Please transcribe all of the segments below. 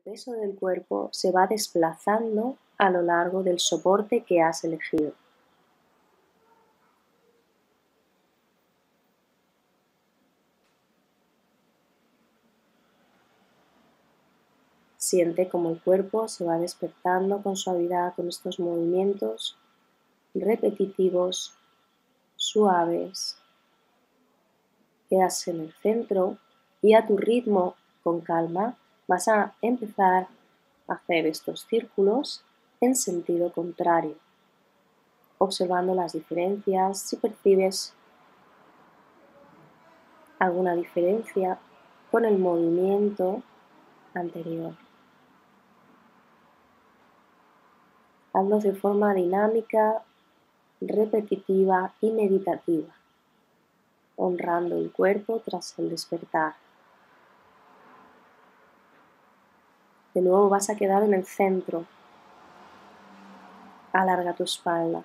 peso del cuerpo se va desplazando a lo largo del soporte que has elegido. Siente cómo el cuerpo se va despertando con suavidad con estos movimientos repetitivos, suaves. Quedas en el centro y a tu ritmo, con calma, vas a empezar a hacer estos círculos en sentido contrario, observando las diferencias, si percibes alguna diferencia con el movimiento anterior. Hazlo de forma dinámica, repetitiva y meditativa, honrando el cuerpo tras el despertar. De nuevo vas a quedar en el centro. Alarga tu espalda.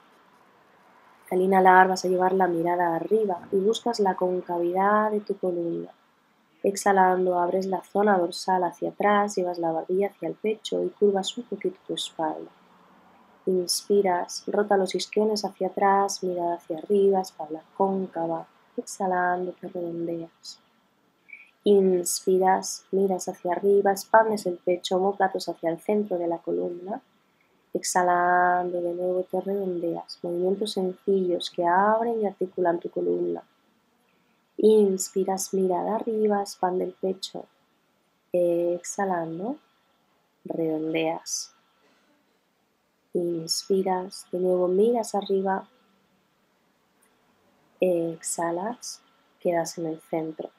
Al inhalar vas a llevar la mirada arriba y buscas la concavidad de tu columna. Exhalando abres la zona dorsal hacia atrás, llevas la barbilla hacia el pecho y curvas un poquito tu espalda. Inspiras, rota los isquiones hacia atrás, mirada hacia arriba, espalda cóncava. Exhalando te redondeas. Inspiras, miras hacia arriba, expandes el pecho, omóplatos hacia el centro de la columna. Exhalando de nuevo te redondeas. Movimientos sencillos que abren y articulan tu columna. Inspiras, mirada arriba, expande el pecho. Exhalando, redondeas. Inspiras, de nuevo miras arriba. Exhalas, quedas en el centro.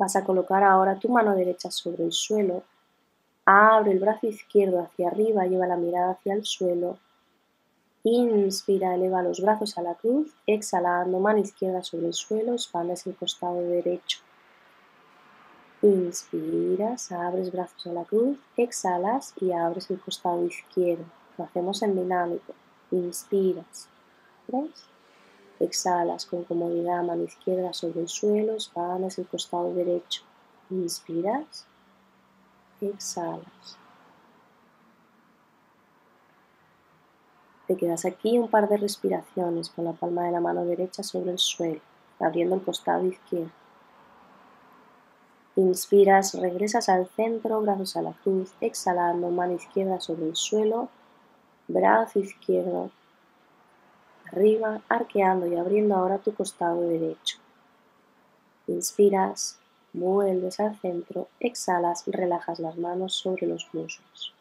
Vas a colocar ahora tu mano derecha sobre el suelo. Abre el brazo izquierdo hacia arriba, lleva la mirada hacia el suelo. Inspira, eleva los brazos a la cruz. Exhalando, mano izquierda sobre el suelo, expandes el costado derecho. Inspiras, abres brazos a la cruz, exhalas y abres el costado izquierdo. Lo hacemos en dinámico. Inspiras, ¿ves? Exhalas con comodidad, mano izquierda sobre el suelo, expandes el costado derecho. Inspiras, exhalas. Te quedas aquí un par de respiraciones con la palma de la mano derecha sobre el suelo, abriendo el costado izquierdo. Inspiras, regresas al centro, brazos a la cruz, exhalando, mano izquierda sobre el suelo, brazo izquierdo arriba, arqueando y abriendo ahora tu costado derecho. Inspiras, vuelves al centro, exhalas, relajas las manos sobre los muslos.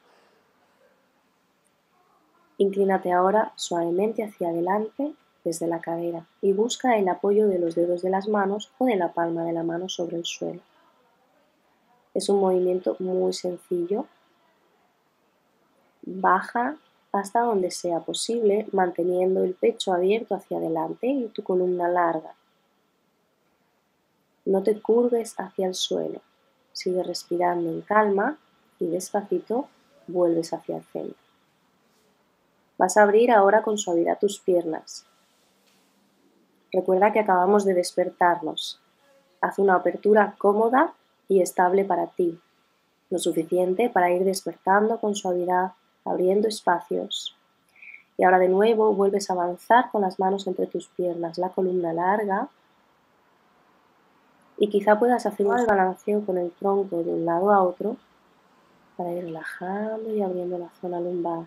Inclínate ahora suavemente hacia adelante desde la cadera y busca el apoyo de los dedos de las manos o de la palma de la mano sobre el suelo. Es un movimiento muy sencillo. Baja hasta donde sea posible, manteniendo el pecho abierto hacia adelante y tu columna larga. No te curves hacia el suelo. Sigue respirando en calma y despacito vuelves hacia el centro. Vas a abrir ahora con suavidad tus piernas. Recuerda que acabamos de despertarnos. Haz una apertura cómoda y estable para ti, lo suficiente para ir despertando con suavidad, abriendo espacios. Y ahora de nuevo vuelves a avanzar con las manos entre tus piernas, la columna larga. Y quizá puedas hacer un balanceo con el tronco de un lado a otro para ir relajando y abriendo la zona lumbar.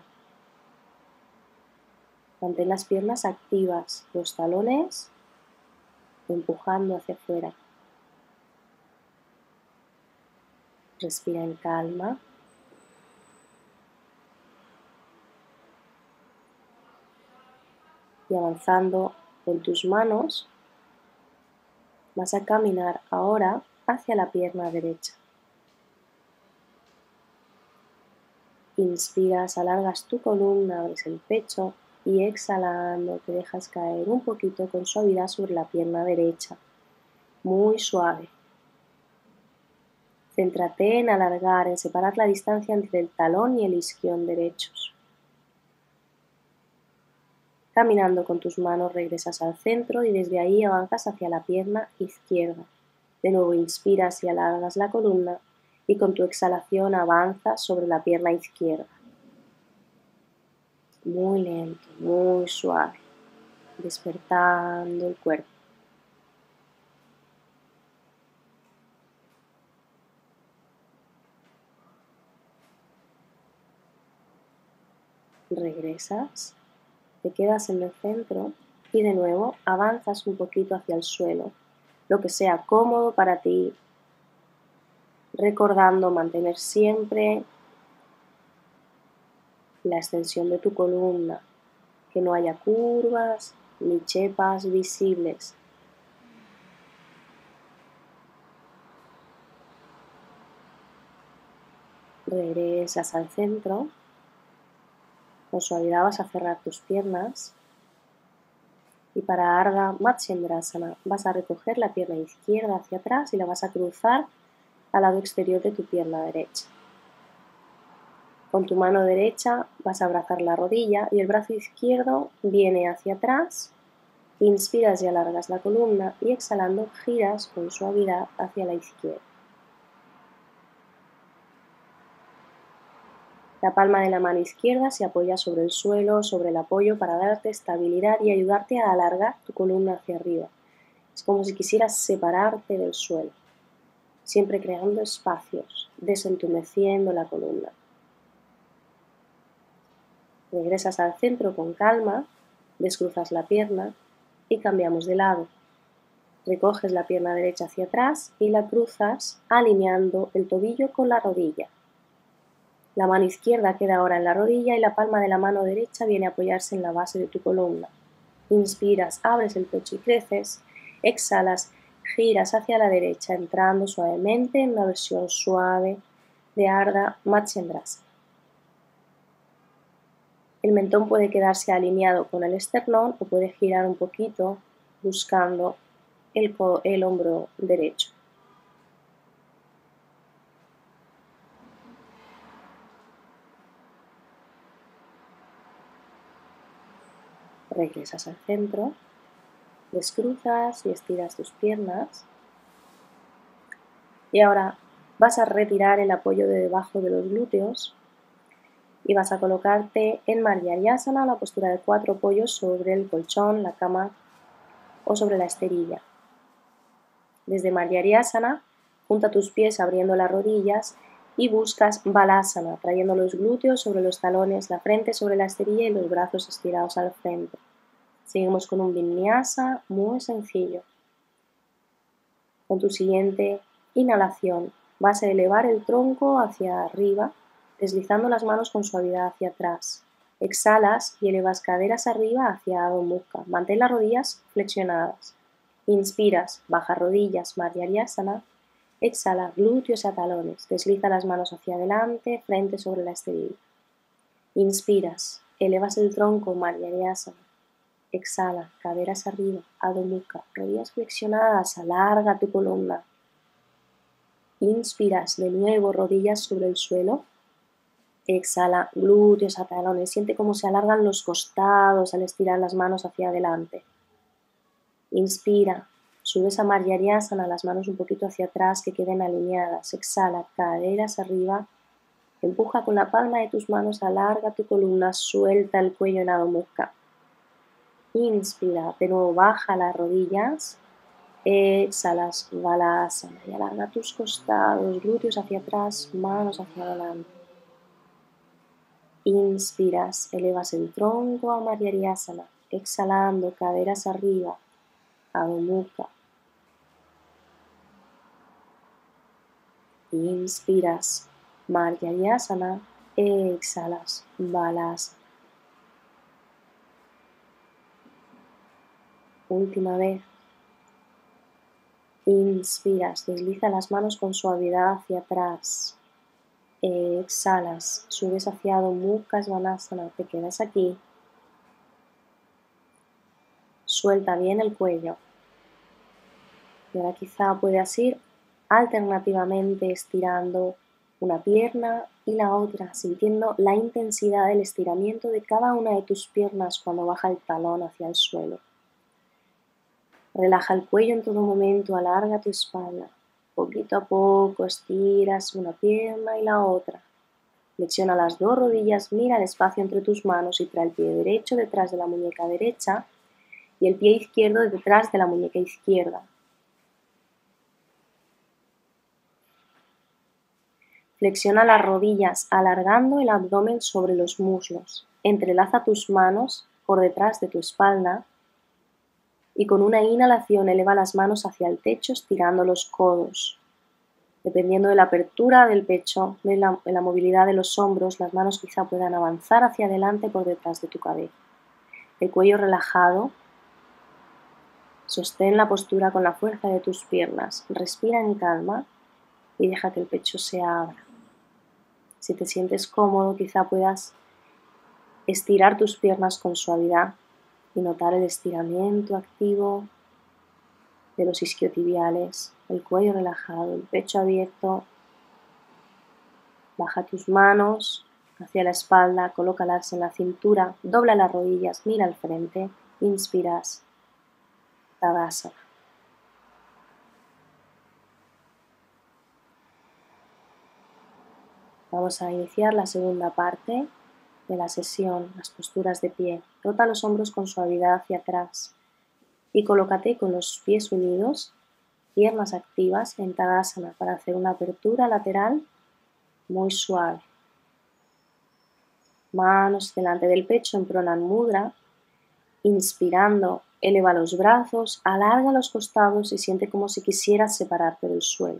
Mantén las piernas activas, los talones empujando hacia afuera. Respira en calma. Y avanzando con tus manos, vas a caminar ahora hacia la pierna derecha. Inspiras, alargas tu columna, abres el pecho y exhalando te dejas caer un poquito con suavidad sobre la pierna derecha. Muy suave. Céntrate en alargar, en separar la distancia entre el talón y el isquión derechos. Caminando con tus manos regresas al centro y desde ahí avanzas hacia la pierna izquierda. De nuevo inspiras y alargas la columna y con tu exhalación avanzas sobre la pierna izquierda. Muy lento, muy suave, despertando el cuerpo. Regresas, te quedas en el centro y de nuevo avanzas un poquito hacia el suelo, lo que sea cómodo para ti, recordando mantener siempre la extensión de tu columna, que no haya curvas ni chepas visibles. Regresas al centro, con suavidad vas a cerrar tus piernas y para Ardha Matsyendrasana vas a recoger la pierna izquierda hacia atrás y la vas a cruzar al lado exterior de tu pierna derecha. Con tu mano derecha vas a abrazar la rodilla y el brazo izquierdo viene hacia atrás. Inspiras y alargas la columna y exhalando giras con suavidad hacia la izquierda. La palma de la mano izquierda se apoya sobre el suelo, sobre el apoyo para darte estabilidad y ayudarte a alargar tu columna hacia arriba. Es como si quisieras separarte del suelo, siempre creando espacios, desentumeciendo la columna. Regresas al centro con calma, descruzas la pierna y cambiamos de lado. Recoges la pierna derecha hacia atrás y la cruzas alineando el tobillo con la rodilla. La mano izquierda queda ahora en la rodilla y la palma de la mano derecha viene a apoyarse en la base de tu columna. Inspiras, abres el pecho y creces. Exhalas, giras hacia la derecha, entrando suavemente en una versión suave de Ardha Matsyendrasana. El mentón puede quedarse alineado con el esternón o puede girar un poquito buscando el hombro derecho. Regresas al centro, descruzas y estiras tus piernas. Y ahora vas a retirar el apoyo de debajo de los glúteos y vas a colocarte en Marjaryasana, la postura de 4 apoyos sobre el colchón, la cama o sobre la esterilla. Desde Marjaryasana, junta tus pies abriendo las rodillas y buscas Balasana, trayendo los glúteos sobre los talones, la frente sobre la esterilla y los brazos estirados al frente. Seguimos con un vinyasa muy sencillo. Con tu siguiente inhalación vas a elevar el tronco hacia arriba, deslizando las manos con suavidad hacia atrás. Exhalas y elevas caderas arriba hacia Adho Mukha. Mantén las rodillas flexionadas. Inspiras, baja rodillas, Marjaryasana. Exhala, glúteos a talones. Desliza las manos hacia adelante, frente sobre la esterilla. Inspiras, elevas el tronco, Marjaryasana. Exhala, caderas arriba, Adho Mukha. Rodillas flexionadas, alarga tu columna. Inspiras de nuevo, rodillas sobre el suelo. Exhala, glúteos a talones. Siente cómo se alargan los costados al estirar las manos hacia adelante. Inspira, subes a Marjaryasana, las manos un poquito hacia atrás que queden alineadas. Exhala, caderas arriba. Empuja con la palma de tus manos, alarga tu columna, suelta el cuello en Adho Mukha. Inspira, de nuevo baja las rodillas. Exhalas, Balasana y alarga tus costados, glúteos hacia atrás, manos hacia adelante. Inspiras, elevas el tronco a Marjaryasana, exhalando, caderas arriba, Adho Mukha. Inspiras, Marjaryasana, exhalas, Balasana. Última vez. Inspiras, desliza las manos con suavidad hacia atrás. Exhalas, subes hacia Adho Mukha Svanasana, te quedas aquí. Suelta bien el cuello. Y ahora quizá puedas ir alternativamente estirando una pierna y la otra, sintiendo la intensidad del estiramiento de cada una de tus piernas cuando baja el talón hacia el suelo. Relaja el cuello en todo momento, alarga tu espalda. Poquito a poco estiras una pierna y la otra. Flexiona las dos rodillas, mira el espacio entre tus manos y trae el pie derecho detrás de la muñeca derecha y el pie izquierdo detrás de la muñeca izquierda. Flexiona las rodillas alargando el abdomen sobre los muslos. Entrelaza tus manos por detrás de tu espalda y con una inhalación eleva las manos hacia el techo estirando los codos. Dependiendo de la apertura del pecho, de la movilidad de los hombros, las manos quizá puedan avanzar hacia adelante por detrás de tu cabeza. El cuello relajado. Sostén la postura con la fuerza de tus piernas. Respira en calma y deja que el pecho se abra. Si te sientes cómodo, quizá puedas estirar tus piernas con suavidad y notar el estiramiento activo de los isquiotibiales, el cuello relajado, el pecho abierto. Baja tus manos hacia la espalda, colócalas en la cintura, dobla las rodillas, mira al frente, inspiras, Tadasana. Vamos a iniciar la segunda parte de la sesión, las posturas de pie. Rota los hombros con suavidad hacia atrás y colócate con los pies unidos, piernas activas en Tadasana para hacer una apertura lateral muy suave. Manos delante del pecho en Pranam Mudra. Inspirando, eleva los brazos, alarga los costados y siente como si quisieras separarte del suelo.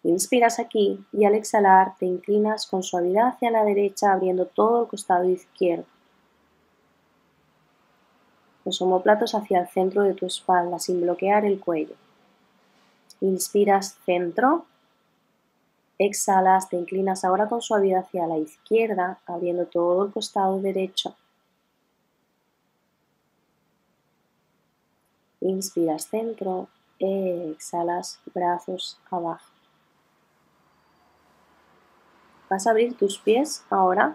Inspiras aquí y al exhalar te inclinas con suavidad hacia la derecha abriendo todo el costado izquierdo. Los omóplatos hacia el centro de tu espalda sin bloquear el cuello. Inspiras centro, exhalas, te inclinas ahora con suavidad hacia la izquierda abriendo todo el costado derecho. Inspiras centro, exhalas, brazos abajo. Vas a abrir tus pies ahora,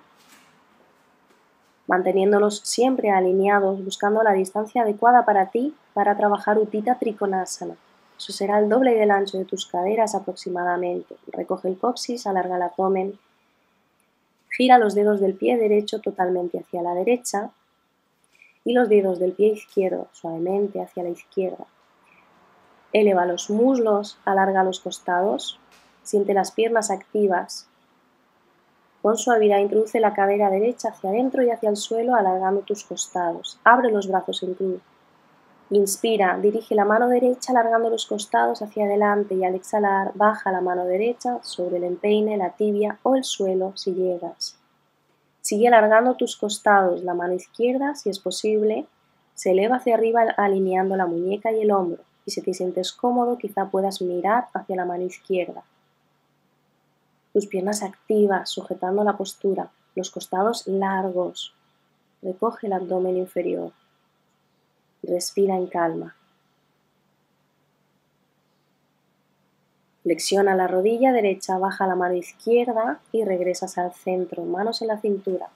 manteniéndolos siempre alineados, buscando la distancia adecuada para ti para trabajar Utthita Trikonasana. Eso será el doble del ancho de tus caderas aproximadamente. Recoge el coxis, alarga el abdomen, gira los dedos del pie derecho totalmente hacia la derecha y los dedos del pie izquierdo suavemente hacia la izquierda. Eleva los muslos, alarga los costados, siente las piernas activas. Con suavidad introduce la cadera derecha hacia adentro y hacia el suelo, alargando tus costados. Abre los brazos en cruz. Inspira, dirige la mano derecha alargando los costados hacia adelante y al exhalar baja la mano derecha sobre el empeine, la tibia o el suelo si llegas. Sigue alargando tus costados, la mano izquierda, si es posible, se eleva hacia arriba alineando la muñeca y el hombro. Y si te sientes cómodo, quizá puedas mirar hacia la mano izquierda. Tus piernas activas, sujetando la postura, los costados largos. Recoge el abdomen inferior. Respira en calma. Flexiona la rodilla derecha, baja la mano izquierda y regresas al centro, manos en la cintura.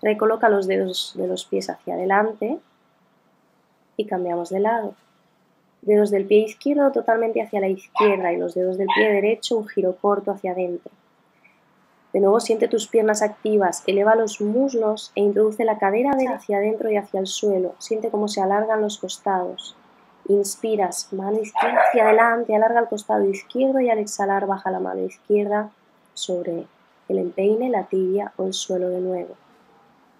Recoloca los dedos de los pies hacia adelante y cambiamos de lado. Dedos del pie izquierdo totalmente hacia la izquierda y los dedos del pie derecho un giro corto hacia adentro. De nuevo siente tus piernas activas, eleva los muslos e introduce la cadera hacia adentro y hacia el suelo. Siente cómo se alargan los costados. Inspiras, mano izquierda hacia adelante, alarga el costado izquierdo y al exhalar baja la mano izquierda sobre el empeine, la tibia o el suelo de nuevo.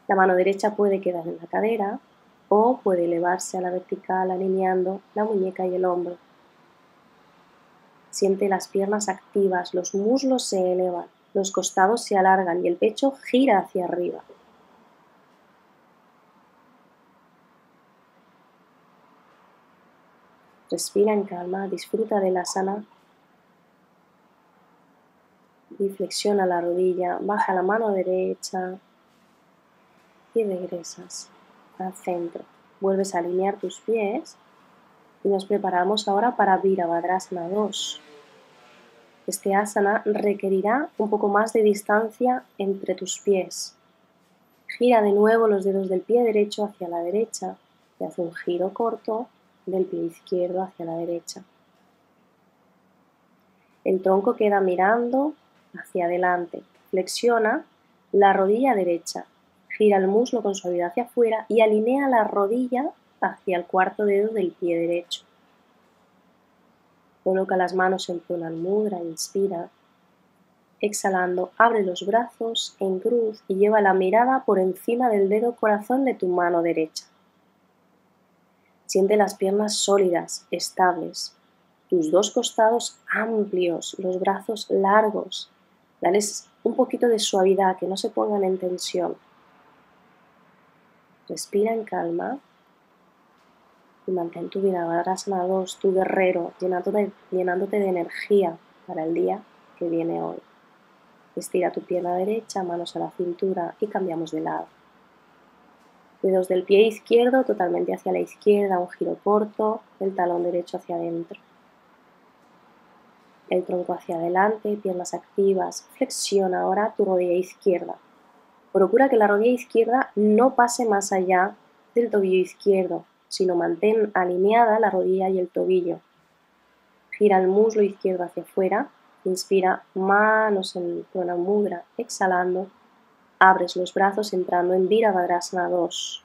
La mano derecha puede quedar en la cadera o puede elevarse a la vertical alineando la muñeca y el hombro. Siente las piernas activas, los muslos se elevan, los costados se alargan y el pecho gira hacia arriba. Respira en calma, disfruta de la asana y flexiona la rodilla, baja la mano derecha y regresas al centro. Vuelves a alinear tus pies y nos preparamos ahora para Virabhadrasana 2. Este asana requerirá un poco más de distancia entre tus pies. Gira de nuevo los dedos del pie derecho hacia la derecha y haz un giro corto del pie izquierdo hacia la derecha. El tronco queda mirando hacia adelante. Flexiona la rodilla derecha. Gira el muslo con suavidad hacia afuera y alinea la rodilla hacia el cuarto dedo del pie derecho. Coloca las manos en Pranayama mudra, inspira. Exhalando, abre los brazos en cruz y lleva la mirada por encima del dedo corazón de tu mano derecha. Siente las piernas sólidas, estables, tus dos costados amplios, los brazos largos. Dales un poquito de suavidad, que no se pongan en tensión. Respira en calma y mantén tu Virabhadrasana 2, tu guerrero, llenándote de energía para el día que viene hoy. Estira tu pierna derecha, manos a la cintura y cambiamos de lado. Dedos del pie izquierdo totalmente hacia la izquierda, un giro corto, el talón derecho hacia adentro. El tronco hacia adelante, piernas activas. Flexiona ahora tu rodilla izquierda. Procura que la rodilla izquierda no pase más allá del tobillo izquierdo, sino mantén alineada la rodilla y el tobillo. Gira el muslo izquierdo hacia afuera. Inspira, manos en Pranayama mudra. Exhalando, abres los brazos entrando en Virabhadrasana 2.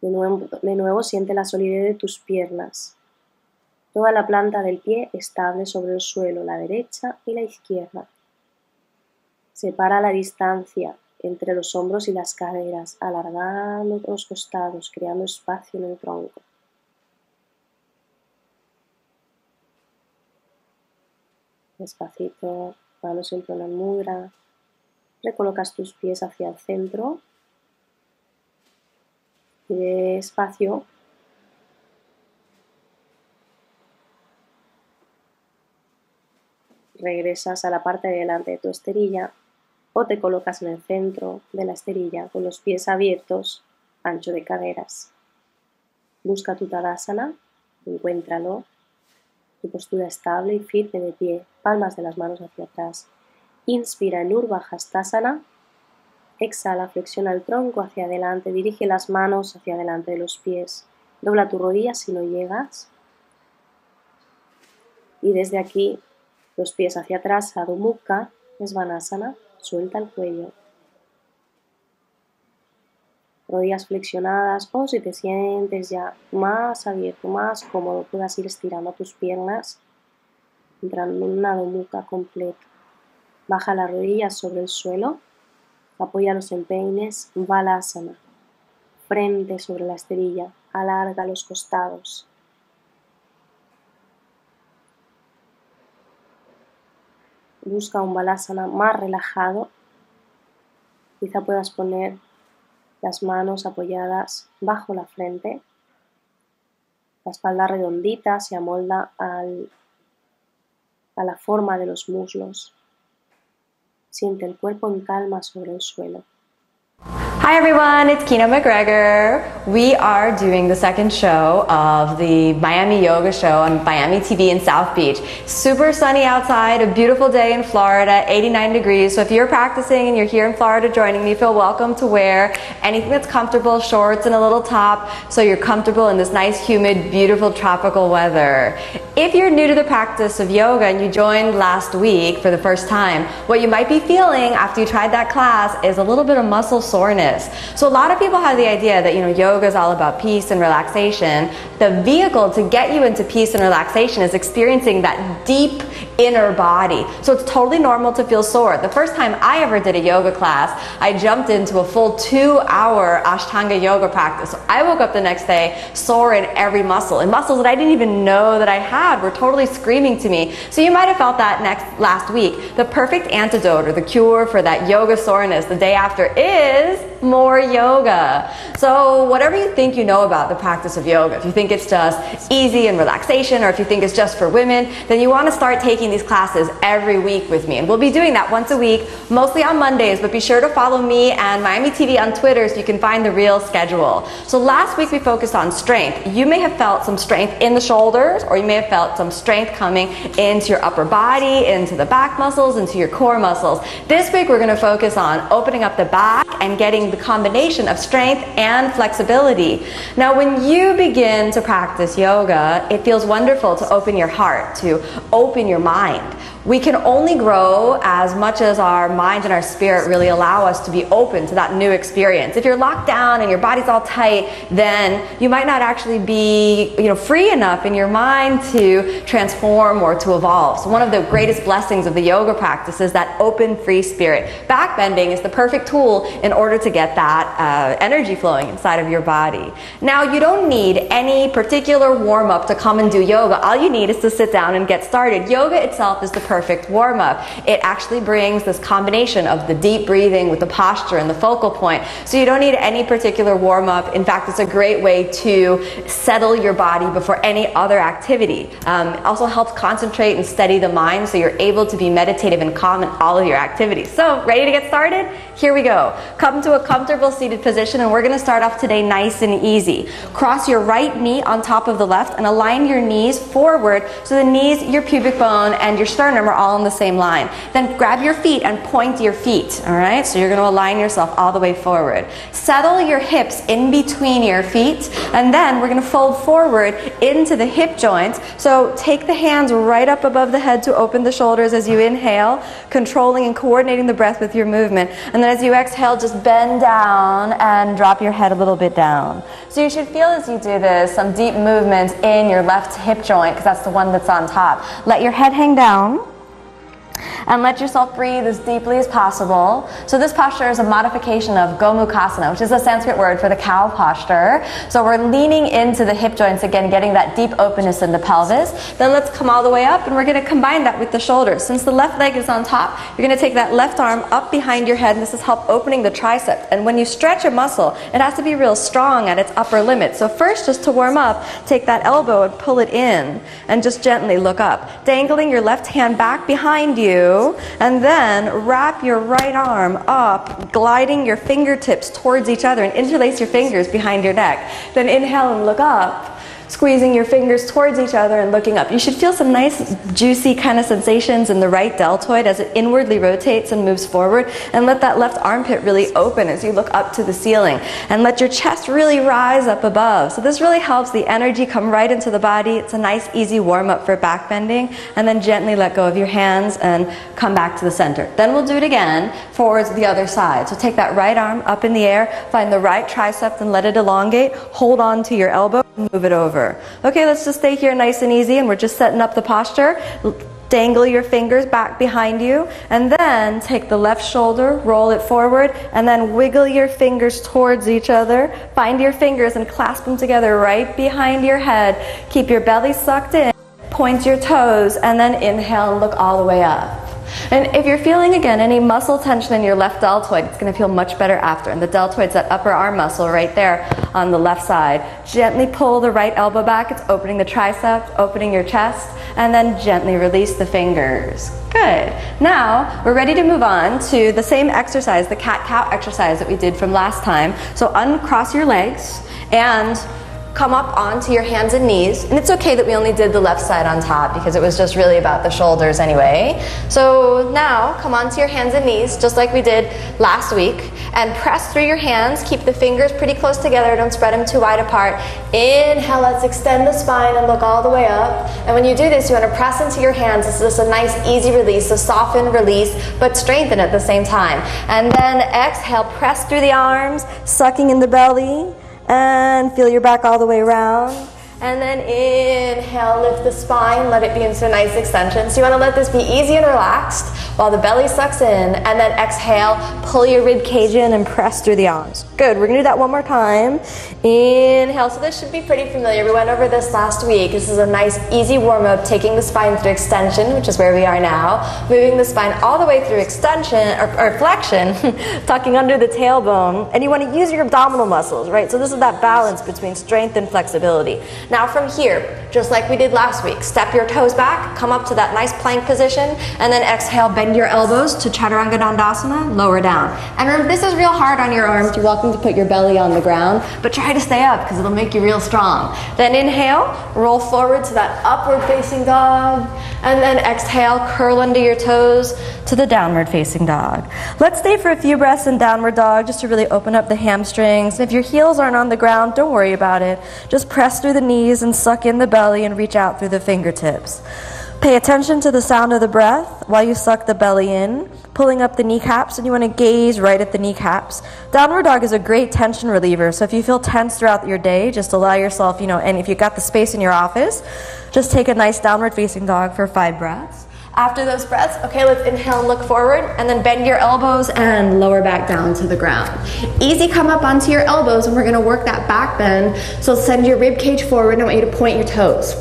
De nuevo siente la solidez de tus piernas. Toda la planta del pie estable sobre el suelo, la derecha y la izquierda. Separa la distancia entre los hombros y las caderas, alargando los costados, creando espacio en el tronco. Despacito, manos en Pranayama mudra. Recolocas tus pies hacia el centro y despacio regresas a la parte de delante de tu esterilla o te colocas en el centro de la esterilla con los pies abiertos, ancho de caderas. Busca tu Tadasana, encuéntralo, tu postura estable y firme de pie, palmas de las manos hacia atrás. Inspira en Urdhva-hastasana, exhala, flexiona el tronco hacia adelante, dirige las manos hacia adelante de los pies, dobla tu rodilla si no llegas y desde aquí los pies hacia atrás, Adho Mukha, Svanasana, suelta el cuello. Rodillas flexionadas o si te sientes ya más abierto, más cómodo, puedas ir estirando tus piernas, entrando en un Adho Mukha completo. Baja las rodillas sobre el suelo, apoya los empeines, Balasana, frente sobre la esterilla, alarga los costados. Busca un Balasana más relajado, quizá puedas poner las manos apoyadas bajo la frente, la espalda redondita se amolda a la forma de los muslos. Siente el cuerpo en calma sobre el suelo. Hi everyone, it's Kina McGregor. We are doing the second show of the Miami Yoga Show on Miami TV in South Beach. Super sunny outside, a beautiful day in Florida, 89 degrees. So if you're practicing and you're here in Florida joining me, feel welcome to wear anything that's comfortable, shorts and a little top, so you're comfortable in this nice, humid, beautiful tropical weather. If you're new to the practice of yoga and you joined last week for the first time, what you might be feeling after you tried that class is a little bit of muscle soreness. So a lot of people have the idea that, yoga is all about peace and relaxation. The vehicle to get you into peace and relaxation is experiencing that deep inner body. So it's totally normal to feel sore. The first time I ever did a yoga class, I jumped into a full 2-hour Ashtanga yoga practice. So I woke up the next day sore in every muscle, and muscles that I didn't even know that I had were totally screaming to me. So you might have felt that last week. The perfect antidote or the cure for that yoga soreness the day after is more yoga. So whatever you think you know about the practice of yoga, if you think it's just easy and relaxation, or if you think it's just for women, then you want to start taking these classes every week with me. And we'll be doing that once a week, mostly on Mondays, but be sure to follow me and Miami TV on Twitter so you can find the real schedule. So last week we focused on strength. You may have felt some strength in the shoulders, or you may have felt some strength coming into your upper body, into the back muscles, into your core muscles. This week we're going to focus on opening up the back and getting the combination of strength and flexibility. Now when you begin to practice yoga, it feels wonderful to open your heart, to open your mind. We can only grow as much as our mind and our spirit really allow us to be open to that new experience. If you're locked down and your body's all tight, then you might not actually be, free enough in your mind to transform or to evolve. So one of the greatest blessings of the yoga practice is that open, free spirit. Backbending is the perfect tool in order to get that energy flowing inside of your body. Now, you don't need any particular warm-up to come and do yoga. All you need is to sit down and get started. Yoga itself is the perfect warm-up. It actually brings this combination of the deep breathing with the posture and the focal point. So you don't need any particular warm-up. In fact, it's a great way to settle your body before any other activity. It also helps concentrate and steady the mind so you're able to be meditative and calm in all of your activities. So, ready to get started? Here we go. Come to a comfortable seated position, and we're going to start off today nice and easy. Cross your right knee on top of the left and align your knees forward so the knees, your pubic bone, and your sternum are all on the same line. Then grab your feet and point your feet, all right? So you're going to align yourself all the way forward. Settle your hips in between your feet, and then we're going to fold forward into the hip joints. So take the hands right up above the head to open the shoulders as you inhale, controlling and coordinating the breath with your movement. And then as you exhale, just bend down and drop your head a little bit down. So you should feel as you do this some deep movements in your left hip joint, because that's the one that's on top. Let your head hang down and let yourself breathe as deeply as possible. So this posture is a modification of Gomukhasana, which is a Sanskrit word for the cow posture. So we're leaning into the hip joints again, getting that deep openness in the pelvis. Then let's come all the way up, and we're going to combine that with the shoulders. Since the left leg is on top, you're going to take that left arm up behind your head, and this is help opening the tricep. And when you stretch a muscle, it has to be real strong at its upper limit. So first, just to warm up, take that elbow and pull it in, and just gently look up. Dangling your left hand back behind you, and then wrap your right arm up, gliding your fingertips towards each other, and interlace your fingers behind your neck. Then inhale and look up, squeezing your fingers towards each other and looking up. You should feel some nice juicy kind of sensations in the right deltoid as it inwardly rotates and moves forward, and let that left armpit really open as you look up to the ceiling, and let your chest really rise up above. So this really helps the energy come right into the body. It's a nice easy warm-up for back bending. And then gently let go of your hands and come back to the center. Then we'll do it again towards the other side. So take that right arm up in the air, find the right tricep and let it elongate, hold on to your elbow, move it over. Okay, let's just stay here nice and easy, and we're just setting up the posture. Dangle your fingers back behind you, and then take the left shoulder, roll it forward, and then wiggle your fingers towards each other. Find your fingers and clasp them together right behind your head. Keep your belly sucked in, point your toes, and then inhale and look all the way up. And if you're feeling, again, any muscle tension in your left deltoid, it's going to feel much better after. And the deltoid's that upper arm muscle right there on the left side. Gently pull the right elbow back. It's opening the tricep, opening your chest, and then gently release the fingers. Good. Now, we're ready to move on to the same exercise, the cat-cow exercise that we did from last time. So uncross your legs and come up onto your hands and knees. And it's okay that we only did the left side on top because it was just really about the shoulders anyway. So now come onto your hands and knees just like we did last week, and press through your hands. Keep the fingers pretty close together. Don't spread them too wide apart. Inhale, let's extend the spine and look all the way up. And when you do this, you want to press into your hands. This is just a nice easy release, a soften release, but strengthen at the same time. And then exhale, press through the arms, sucking in the belly. And feel your back all the way around. And then inhale, lift the spine, let it be into a nice extension. So you want to let this be easy and relaxed while the belly sucks in. And then exhale, pull your rib cage in and press through the arms. Good, we're going to do that one more time. Inhale, so this should be pretty familiar. We went over this last week. This is a nice easy warm-up, taking the spine through extension, which is where we are now. Moving the spine all the way through extension, or flexion, tucking under the tailbone. And you want to use your abdominal muscles, right? So this is that balance between strength and flexibility. Now from here, just like we did last week, step your toes back, come up to that nice plank position, and then exhale, bend your elbows to Chaturanga Dandasana, lower down. And remember, this is real hard on your arms. You're welcome to put your belly on the ground, but try to stay up because it'll make you real strong. Then inhale, roll forward to that upward facing dog, and then exhale, curl under your toes to the downward facing dog. Let's stay for a few breaths in downward dog just to really open up the hamstrings. If your heels aren't on the ground, don't worry about it. Just press through the knees and suck in the belly and reach out through the fingertips. Pay attention to the sound of the breath while you suck the belly in, pulling up the kneecaps, and you want to gaze right at the kneecaps. Downward dog is a great tension reliever, so if you feel tense throughout your day, just allow yourself, and if you've got the space in your office, just take a nice downward facing dog for 5 breaths. After those breaths, okay, let's inhale and look forward, and then bend your elbows and lower back down to the ground. Easy come up onto your elbows, and we're gonna work that back bend. So send your rib cage forward, and I want you to point your toes.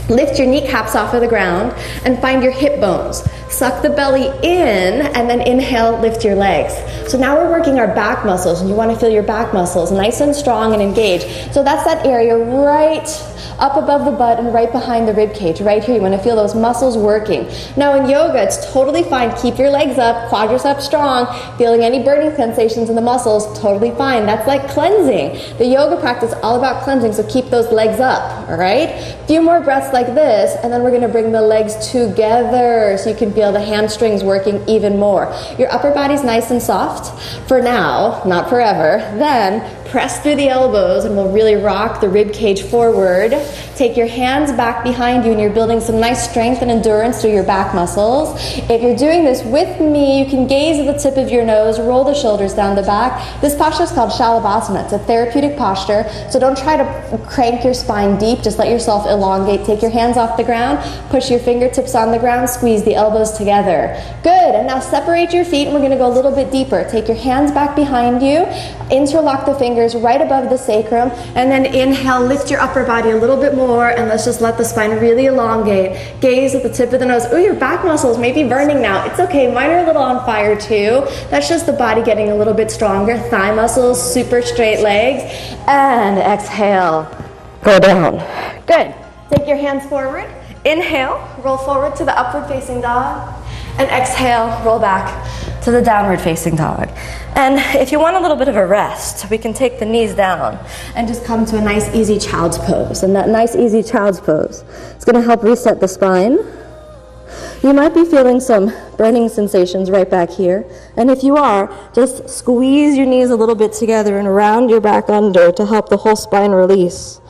Lift your kneecaps off of the ground and find your hip bones. Suck the belly in, and then inhale, lift your legs. So now we're working our back muscles, and you want to feel your back muscles nice and strong and engaged. So that's that area right up above the butt and right behind the rib cage. Right here, you want to feel those muscles working. Now in yoga, it's totally fine. Keep your legs up, quadriceps strong. Feeling any burning sensations in the muscles, totally fine. That's like cleansing. The yoga practice is all about cleansing, so keep those legs up, all right? A few more breaths like this, and then we're going to bring the legs together so you can feel the hamstrings working even more. Your upper body's nice and soft for now, not forever. Then press through the elbows, and we'll really rock the rib cage forward. Take your hands back behind you, and you're building some nice strength and endurance through your back muscles. If you're doing this with me, you can gaze at the tip of your nose, roll the shoulders down the back. This posture is called Shalabhasana. It's a therapeutic posture, so don't try to crank your spine deep. Just let yourself elongate. Take your hands off the ground, push your fingertips on the ground, squeeze the elbows together. Good, and now separate your feet, and we're going to go a little bit deeper. Take your hands back behind you, interlock the fingers right above the sacrum, and then inhale, lift your upper body a little bit more, and let's just let the spine really elongate. Gaze at the tip of the nose. Ooh, your back muscles may be burning now. It's okay, mine are a little on fire too. That's just the body getting a little bit stronger. Thigh muscles, super straight legs, and exhale, go down. Good. Take your hands forward. Inhale, roll forward to the upward facing dog, and exhale, roll back to the downward facing dog. And if you want a little bit of a rest, we can take the knees down and just come to a nice easy child's pose. And that nice easy child's pose is going to help reset the spine. You might be feeling some burning sensations right back here. And if you are, just squeeze your knees a little bit together and round your back under to help the whole spine release.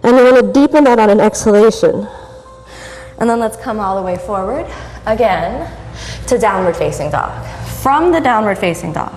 And you're going to deepen that on an exhalation. And then let's come all the way forward again to downward facing dog. From the downward facing dog,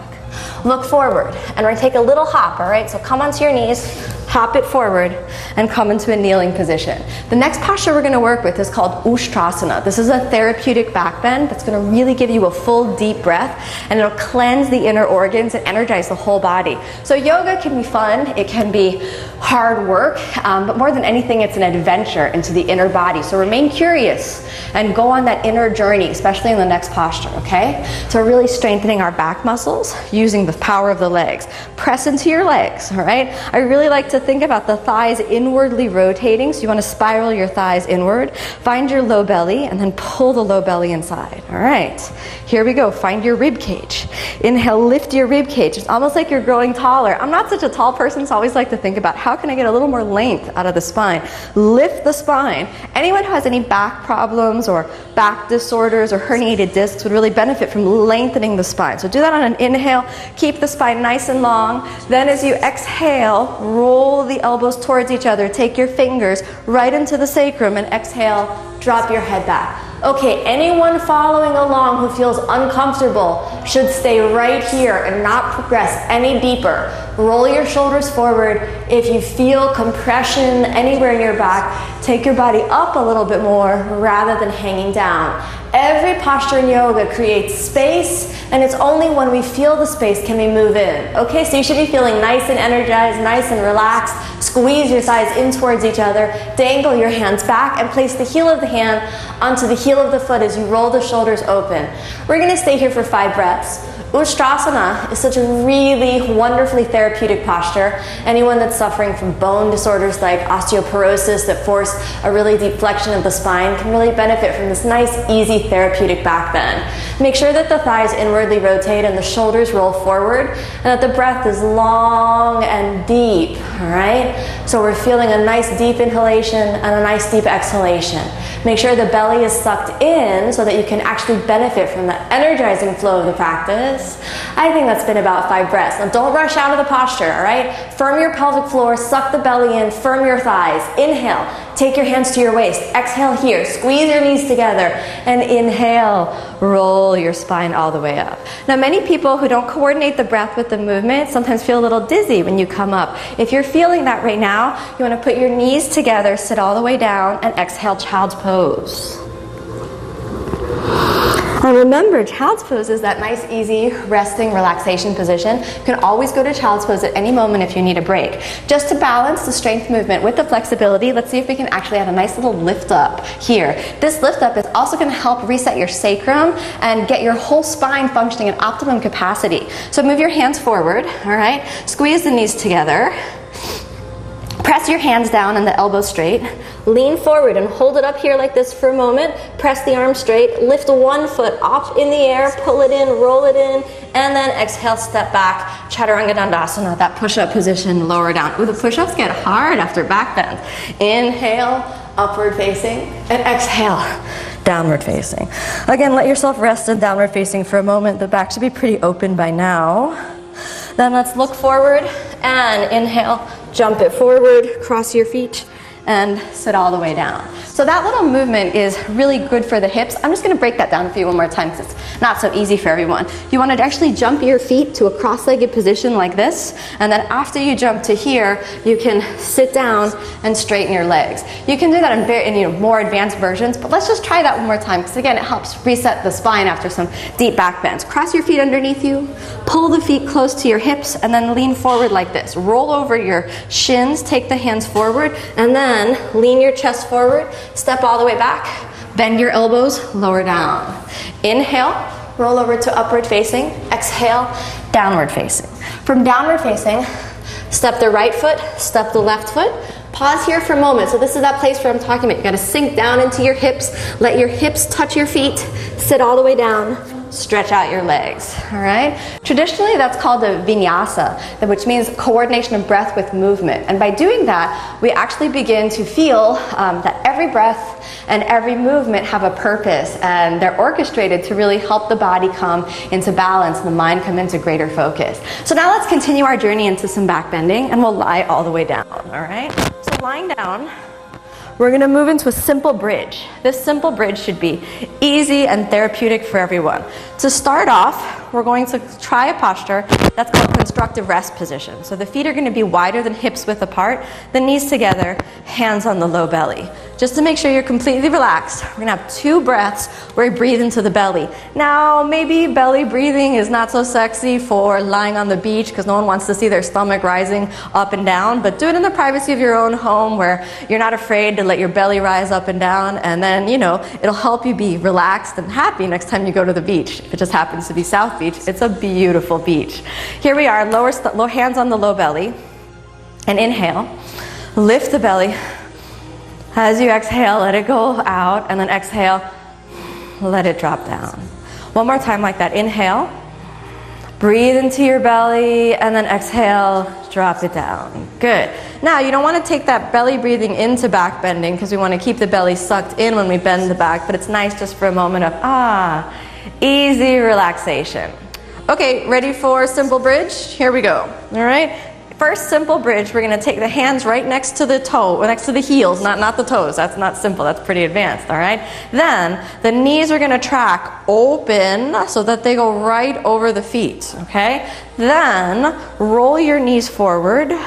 look forward, and we're going to take a little hop, all right? So come onto your knees, hop it forward, and come into a kneeling position. The next posture we're going to work with is called Ustrasana. This is a therapeutic back bend that's going to really give you a full deep breath, and it'll cleanse the inner organs and energize the whole body. So yoga can be fun, it can be hard work, but more than anything, it's an adventure into the inner body. So remain curious and go on that inner journey, especially in the next posture, okay? So we're really strengthening our back muscles using the power of the legs. Press into your legs, all right? I really like to think about the thighs inwardly rotating, so you want to spiral your thighs inward. Find your low belly, and then pull the low belly inside. All right, here we go. Find your rib cage. Inhale, lift your rib cage. It's almost like you're growing taller. I'm not such a tall person, so I always like to think about how can I get a little more length out of the spine. Lift the spine. Anyone who has any back problems or back disorders or herniated discs would really benefit from lengthening the spine. So do that on an inhale. Keep the spine nice and long. Then as you exhale, roll the elbows towards each other. Take your fingers right into the sacrum, and exhale, drop your head back. Okay, anyone following along who feels uncomfortable should stay right here and not progress any deeper. Roll your shoulders forward. If you feel compression anywhere in your back, take your body up a little bit more rather than hanging down. Every posture in yoga creates space, and it's only when we feel the space can we move in. Okay, so you should be feeling nice and energized, nice and relaxed. Squeeze your thighs in towards each other. Dangle your hands back and place the heel of the hand onto the heel of the foot as you roll the shoulders open. We're going to stay here for 5 breaths. Ustrasana is such a really wonderfully therapeutic posture. Anyone that's suffering from bone disorders like osteoporosis that force a really deep flexion of the spine can really benefit from this nice, easy therapeutic back bend. Make sure that the thighs inwardly rotate and the shoulders roll forward and that the breath is long and deep, all right? So we're feeling a nice deep inhalation and a nice deep exhalation. Make sure the belly is sucked in so that you can actually benefit from the energizing flow of the practice. I think that's been about 5 breaths. Now don't rush out of the posture, all right? Firm your pelvic floor, suck the belly in, firm your thighs. Inhale, take your hands to your waist. Exhale here, squeeze your knees together. And inhale, roll your spine all the way up. Now many people who don't coordinate the breath with the movement sometimes feel a little dizzy when you come up. If you're feeling that right now, you want to put your knees together, sit all the way down, and exhale, child's pose. And remember, child's pose is that nice, easy, resting, relaxation position. You can always go to child's pose at any moment if you need a break. Just to balance the strength movement with the flexibility, let's see if we can actually add a nice little lift up here. This lift up is also going to help reset your sacrum and get your whole spine functioning at optimum capacity. So move your hands forward, all right? Squeeze the knees together. Press your hands down and the elbows straight. Lean forward and hold it up here like this for a moment. Press the arms straight. Lift one foot up in the air. Pull it in, roll it in, and then exhale, step back. Chaturanga Dandasana, that push-up position, lower down. Ooh, the push-ups get hard after back bends. Inhale, upward facing, and exhale, downward facing. Again, let yourself rest in downward facing for a moment. The back should be pretty open by now. Then let's look forward and inhale, jump it forward, cross your feet, and sit all the way down. So that little movement is really good for the hips. I'm just going to break that down for you one more time because it's not so easy for everyone. You want to actually jump your feet to a cross-legged position like this, and then after you jump to here, you can sit down and straighten your legs. You can do that in more advanced versions, but let's just try that one more time because again, it helps reset the spine after some deep back bends. Cross your feet underneath you, pull the feet close to your hips, and then lean forward like this. Roll over your shins, take the hands forward, and then lean your chest forward, step all the way back, bend your elbows, lower down. Inhale, roll over to upward facing. Exhale, downward facing. From downward facing, step the right foot, step the left foot. Pause here for a moment. So this is that place where I'm talking about. You got to sink down into your hips, let your hips touch your feet, sit all the way down. Stretch out your legs, all right? Traditionally, that's called a vinyasa, which means coordination of breath with movement. And by doing that, we actually begin to feel that every breath and every movement have a purpose, and they're orchestrated to really help the body come into balance and the mind come into greater focus. So now let's continue our journey into some back bending, and we'll lie all the way down, all right? So lying down, we're going to move into a simple bridge. This simple bridge should be easy and therapeutic for everyone. To start off, we're going to try a posture that's called constructive rest position. So the feet are going to be wider than hips width apart, the knees together, hands on the low belly. Just to make sure you're completely relaxed, we're going to have 2 breaths where we breathe into the belly. Now, maybe belly breathing is not so sexy for lying on the beach because no one wants to see their stomach rising up and down, but do it in the privacy of your own home where you're not afraid to let your belly rise up and down, and then, it'll help you be relaxed and happy next time you go to the beach. If it just happens to be South Beach, it's a beautiful beach. Here we are, lower hands on the low belly, and inhale, lift the belly. As you exhale, let it go out, and then exhale, let it drop down. One more time like that. Inhale, breathe into your belly, and then exhale, drop it down. Good. Now, you don't want to take that belly breathing into back bending because we want to keep the belly sucked in when we bend the back, but it's nice just for a moment of, easy relaxation. Okay, ready for simple bridge? Here we go. All right. First simple bridge, we're going to take the hands right next to the toe, next to the heels, not the toes. That's not simple. That's pretty advanced, all right? Then the knees are going to track open so that they go right over the feet, okay? Then roll your knees forward.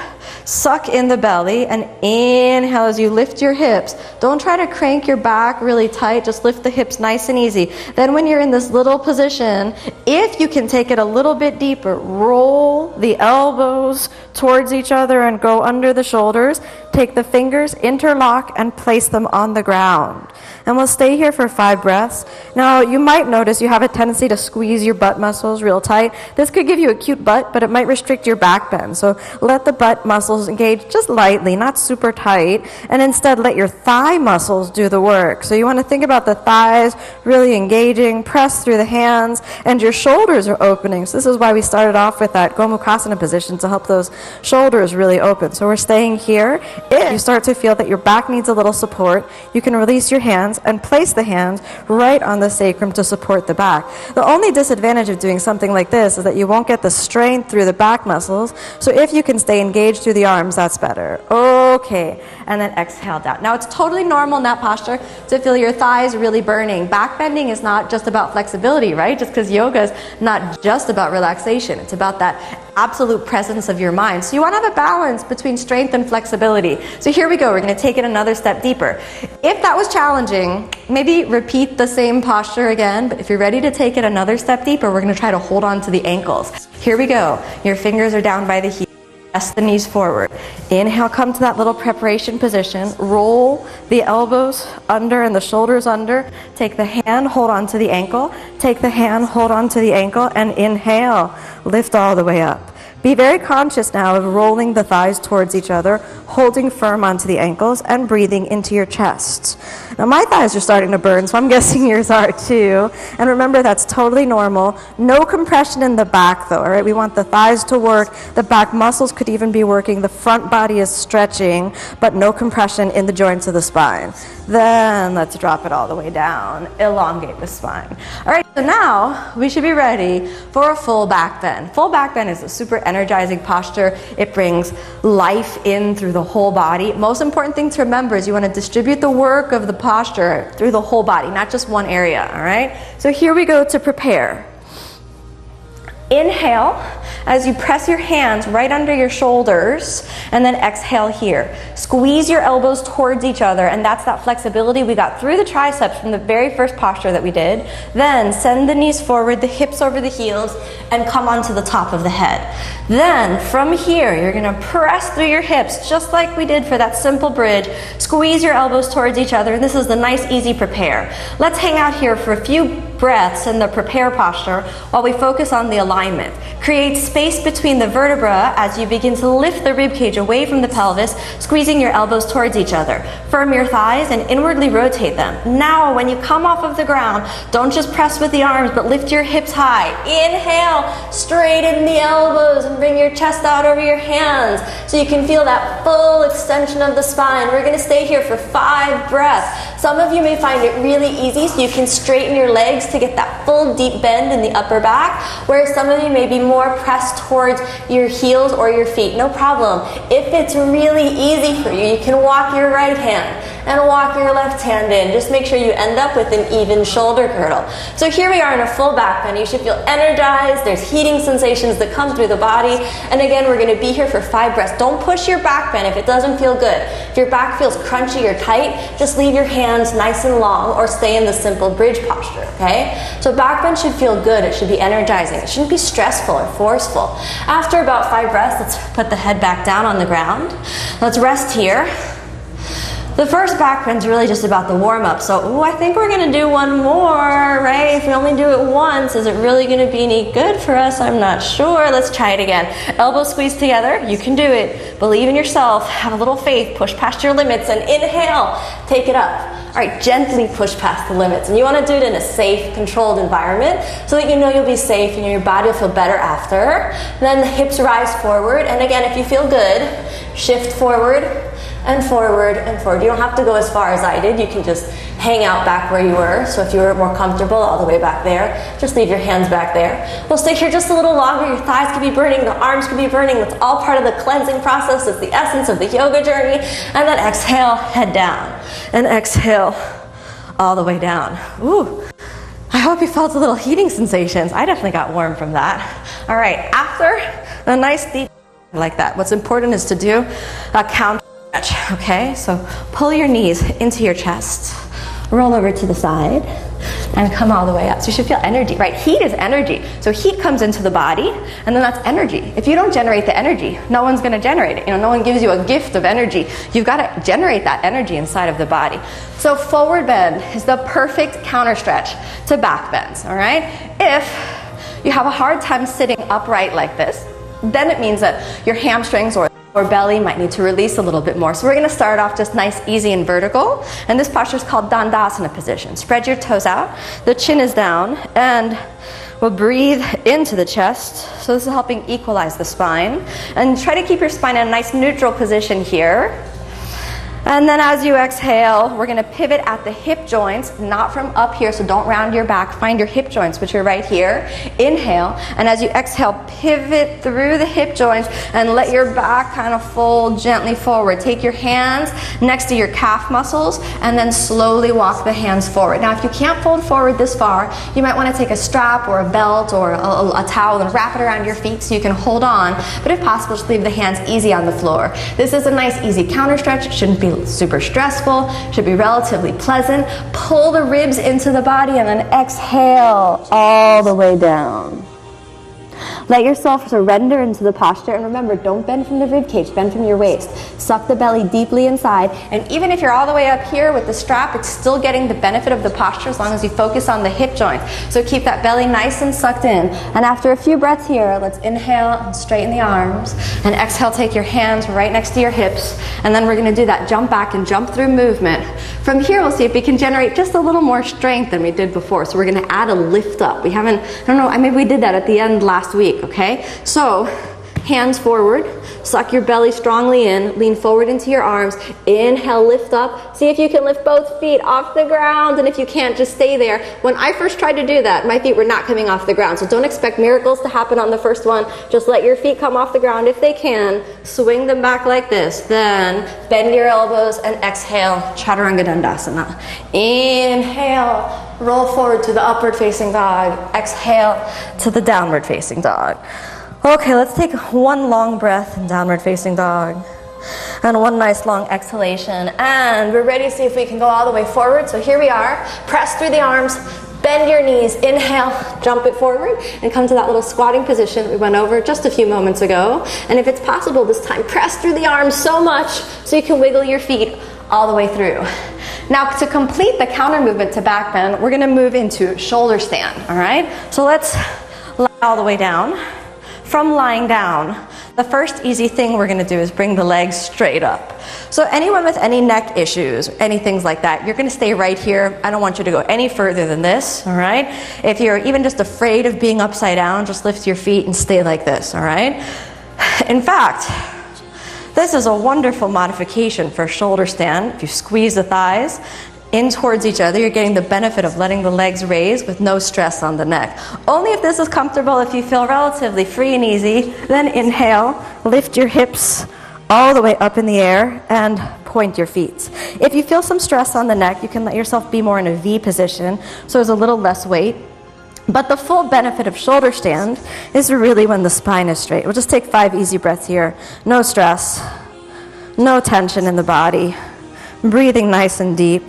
Suck in the belly and inhale as you lift your hips. Don't try to crank your back really tight. Just lift the hips nice and easy. Then when you're in this little position, if you can take it a little bit deeper, roll the elbows towards each other and go under the shoulders. Take the fingers, interlock, and place them on the ground. And we'll stay here for 5 breaths. Now, you might notice you have a tendency to squeeze your butt muscles real tight. This could give you a cute butt, but it might restrict your back bend. So let the butt muscles engage just lightly, not super tight, and instead let your thigh muscles do the work. So you want to think about the thighs really engaging, press through the hands, and your shoulders are opening. So this is why we started off with that Gomukhasana position to help those shoulders really open. So we're staying here. If you start to feel that your back needs a little support, you can release your hands and place the hands right on the sacrum to support the back. The only disadvantage of doing something like this is that you won't get the strength through the back muscles. So if you can stay engaged through the arms, that's better. Okay, and then exhale down. Now it's totally normal in that posture to feel your thighs really burning. Back bending is not just about flexibility, right? Just because yoga is not just about relaxation. It's about that absolute presence of your mind. So you want to have a balance between strength and flexibility. So here we go. We're going to take it another step deeper. If that was challenging, maybe repeat the same posture again. But if you're ready to take it another step deeper, we're going to try to hold on to the ankles. Here we go. Your fingers are down by the heels. Press the knees forward. Inhale, come to that little preparation position. Roll the elbows under and the shoulders under. Take the hand, hold on to the ankle. Take the hand, hold on to the ankle, and inhale. Lift all the way up. Be very conscious now of rolling the thighs towards each other, holding firm onto the ankles, and breathing into your chest. Now my thighs are starting to burn, so I'm guessing yours are too. And remember, that's totally normal. No compression in the back though, all right? We want the thighs to work. The back muscles could even be working. The front body is stretching, but no compression in the joints of the spine. Then let's drop it all the way down. Elongate the spine. All right, so now we should be ready for a full back bend. Full back bend is a super energizing posture. It brings life in through the whole body. Most important thing to remember is you want to distribute the work of the posture through the whole body, not just one area, all right? So here we go to prepare. Inhale as you press your hands right under your shoulders, and then exhale here. Squeeze your elbows towards each other, and that's that flexibility we got through the triceps from the very first posture that we did. Then send the knees forward, the hips over the heels, and come onto the top of the head. Then from here, you're gonna press through your hips just like we did for that simple bridge. Squeeze your elbows towards each other, and this is the nice easy prepare. Let's hang out here for a few breaths in the prepare posture while we focus on the alignment. Create space between the vertebra as you begin to lift the rib cage away from the pelvis, squeezing your elbows towards each other. Firm your thighs and inwardly rotate them. Now, when you come off of the ground, don't just press with the arms, but lift your hips high. Inhale, straighten the elbows and bring your chest out over your hands so you can feel that full extension of the spine. We're going to stay here for 5 breaths. Some of you may find it really easy, so you can straighten your legs to get that full deep bend in the upper back, whereas some of you may be more pressed towards your heels or your feet. No problem. If it's really easy for you, you can walk your right hand and walk your left hand in. Just make sure you end up with an even shoulder girdle. So here we are in a full back bend. You should feel energized. There's heating sensations that come through the body. And again, we're going to be here for 5 breaths. Don't push your back bend if it doesn't feel good. If your back feels crunchy or tight, just leave your hands nice and long or stay in the simple bridge posture, okay? So back bend should feel good. It should be energizing. It shouldn't be stressful or forceful. After about 5 breaths, let's put the head back down on the ground. Let's rest here. The first back bend is really just about the warm-up. So, I think we're going to do one more, right? If we only do it once, is it really going to be any good for us? I'm not sure. Let's try it again. Elbows squeezed together. You can do it. Believe in yourself. Have a little faith. Push past your limits and inhale. Take it up. All right, gently push past the limits. And you want to do it in a safe, controlled environment so that you know you'll be safe and your body will feel better after. Then the hips rise forward. And again, if you feel good, shift forward. and forward and forward. You don't have to go as far as I did. You can just hang out back where you were. So if you were more comfortable all the way back there, just leave your hands back there. We'll stay here just a little longer. Your thighs could be burning, the arms could be burning. That's all part of the cleansing process. It's the essence of the yoga journey. And then exhale, head down. And exhale all the way down. Ooh. I hope you felt a little heating sensations. I definitely got warm from that. All right, after a nice deep like that, what's important is to do a counter stretch, okay? So pull your knees into your chest, roll over to the side, and come all the way up. So you should feel energy, right? Heat is energy. So heat comes into the body, and then that's energy. If you don't generate the energy, no one's gonna generate it. You know, no one gives you a gift of energy. You've gotta generate that energy inside of the body. So forward bend is the perfect counter stretch to back bends, all right? If you have a hard time sitting upright like this, then it means that your hamstrings or belly might need to release a little bit more. So we're going to start off just nice, easy, and vertical. And this posture is called Dandasana position. Spread your toes out, the chin is down, and we'll breathe into the chest. So this is helping equalize the spine. And try to keep your spine in a nice neutral position here. And then as you exhale, we're going to pivot at the hip joints, not from up here, so don't round your back. Find your hip joints, which are right here. Inhale, and as you exhale, pivot through the hip joints and let your back kind of fold gently forward. Take your hands next to your calf muscles and then slowly walk the hands forward. Now, if you can't fold forward this far, you might want to take a strap or a belt or a towel and wrap it around your feet so you can hold on. But if possible, just leave the hands easy on the floor. This is a nice, easy counter stretch. It shouldn't be super stressful, should be relatively pleasant. Pull the ribs into the body and then exhale all the way down. Let yourself surrender into the posture, and remember, don't bend from the rib cage, bend from your waist. Suck the belly deeply inside, and even if you're all the way up here with the strap, it's still getting the benefit of the posture as long as you focus on the hip joint. So keep that belly nice and sucked in. And after a few breaths here, let's inhale and straighten the arms, and exhale, take your hands right next to your hips, and then we're going to do that jump back and jump through movement. From here, we'll see if we can generate just a little more strength than we did before. So we're going to add a lift up. We haven't, I don't know, maybe we did that at the end last week, okay? So hands forward, suck your belly strongly in, lean forward into your arms, inhale, lift up. See if you can lift both feet off the ground, and if you can't, just stay there. When I first tried to do that, my feet were not coming off the ground, so don't expect miracles to happen on the first one. Just let your feet come off the ground if they can. Swing them back like this, then bend your elbows and exhale, Chaturanga Dandasana. Inhale, roll forward to the upward facing dog. Exhale to the downward facing dog. Okay, let's take one long breath in downward facing dog and one nice long exhalation, and we're ready to see if we can go all the way forward. So here we are. Press through the arms, bend your knees, inhale, jump it forward, and come to that little squatting position we went over just a few moments ago. And if it's possible this time, press through the arms so much so you can wiggle your feet all the way through. Now, to complete the counter movement to back bend, we're going to move into shoulder stand, all right? So let's lie all the way down. From lying down, the first easy thing we're going to do is bring the legs straight up. So anyone with any neck issues, any things like that, you're going to stay right here. I don't want you to go any further than this, all right? If you're even just afraid of being upside down, just lift your feet and stay like this, all right? In fact, this is a wonderful modification for shoulder stand. If you squeeze the thighs in towards each other, you're getting the benefit of letting the legs raise with no stress on the neck. Only if this is comfortable, if you feel relatively free and easy, then inhale, lift your hips all the way up in the air and point your feet. If you feel some stress on the neck, you can let yourself be more in a V position, so there's a little less weight. But the full benefit of shoulder stand is really when the spine is straight. We'll just take 5 easy breaths here. No stress, no tension in the body, breathing nice and deep.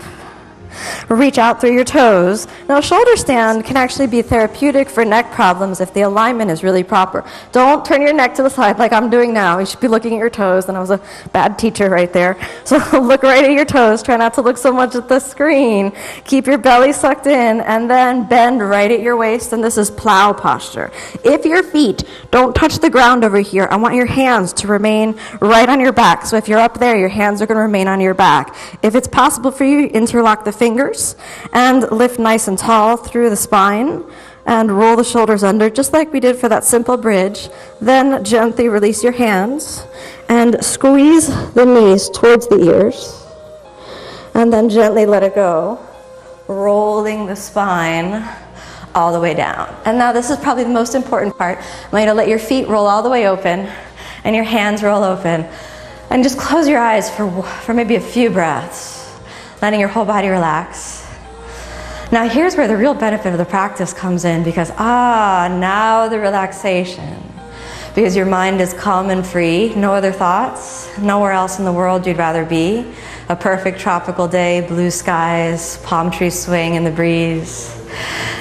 Reach out through your toes. Now, shoulder stand can actually be therapeutic for neck problems if the alignment is really proper. Don't turn your neck to the side like I'm doing now. You should be looking at your toes, and I was a bad teacher right there. So look right at your toes. Try not to look so much at the screen. Keep your belly sucked in, and then bend right at your waist, and this is plow posture. If your feet don't touch the ground over here, I want your hands to remain right on your back. So if you're up there, your hands are going to remain on your back. If it's possible for you, interlock the fingers and lift nice and tall through the spine and roll the shoulders under just like we did for that simple bridge. Then gently release your hands And squeeze the knees towards the ears. And then gently let it go, rolling the spine all the way down. And now this is probably the most important part. I want you to let your feet roll all the way open and your hands roll open. And just close your eyes for maybe a few breaths, letting your whole body relax. Now here's where the real benefit of the practice comes in, because now the relaxation. Because your mind is calm and free, no other thoughts, nowhere else in the world you'd rather be. A perfect tropical day, blue skies, palm trees swing in the breeze.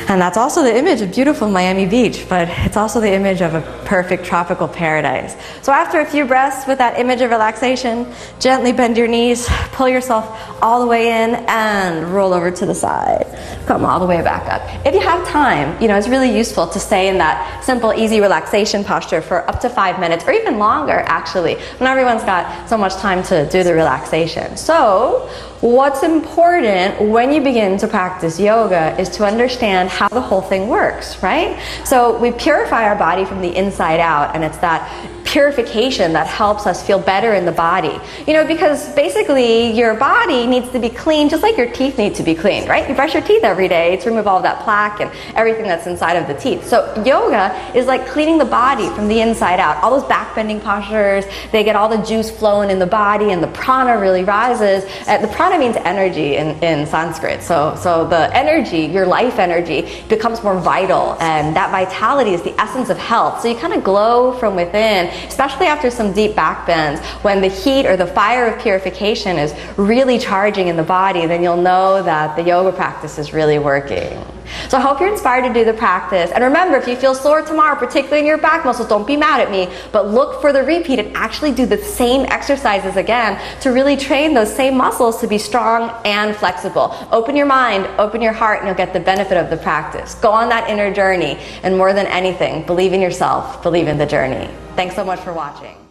And that's also the image of beautiful Miami Beach, but it's also the image of a perfect tropical paradise. So after a few breaths with that image of relaxation, gently bend your knees, pull yourself all the way in and roll over to the side. Come all the way back up. If you have time, it's really useful to stay in that simple, easy relaxation posture for up to 5 minutes, or even longer actually, when everyone's got so much time to do the relaxation. So what's important when you begin to practice yoga is to understand how the whole thing works, right? So we purify our body from the inside out, and it's that purification that helps us feel better in the body. Because basically your body needs to be clean just like your teeth need to be cleaned, right? You brush your teeth every day to remove all of that plaque and everything that's inside of the teeth. So yoga is like cleaning the body from the inside out. All those back-bending postures, they get all the juice flowing in the body and the prana really rises. The prana means energy in Sanskrit. So the energy, your life energy, becomes more vital, and that vitality is the essence of health. So you kind of glow from within, especially after some deep back bends. When the heat or the fire of purification is really charging in the body, then you'll know that the yoga practice is really working. So I hope you're inspired to do the practice. And remember, if you feel sore tomorrow, particularly in your back muscles, don't be mad at me, but look for the repeat and actually do the same exercises again to really train those same muscles to be strong and flexible. Open your mind, open your heart, and you'll get the benefit of the practice. Go on that inner journey, and more than anything, believe in yourself, believe in the journey. Thanks so much for watching.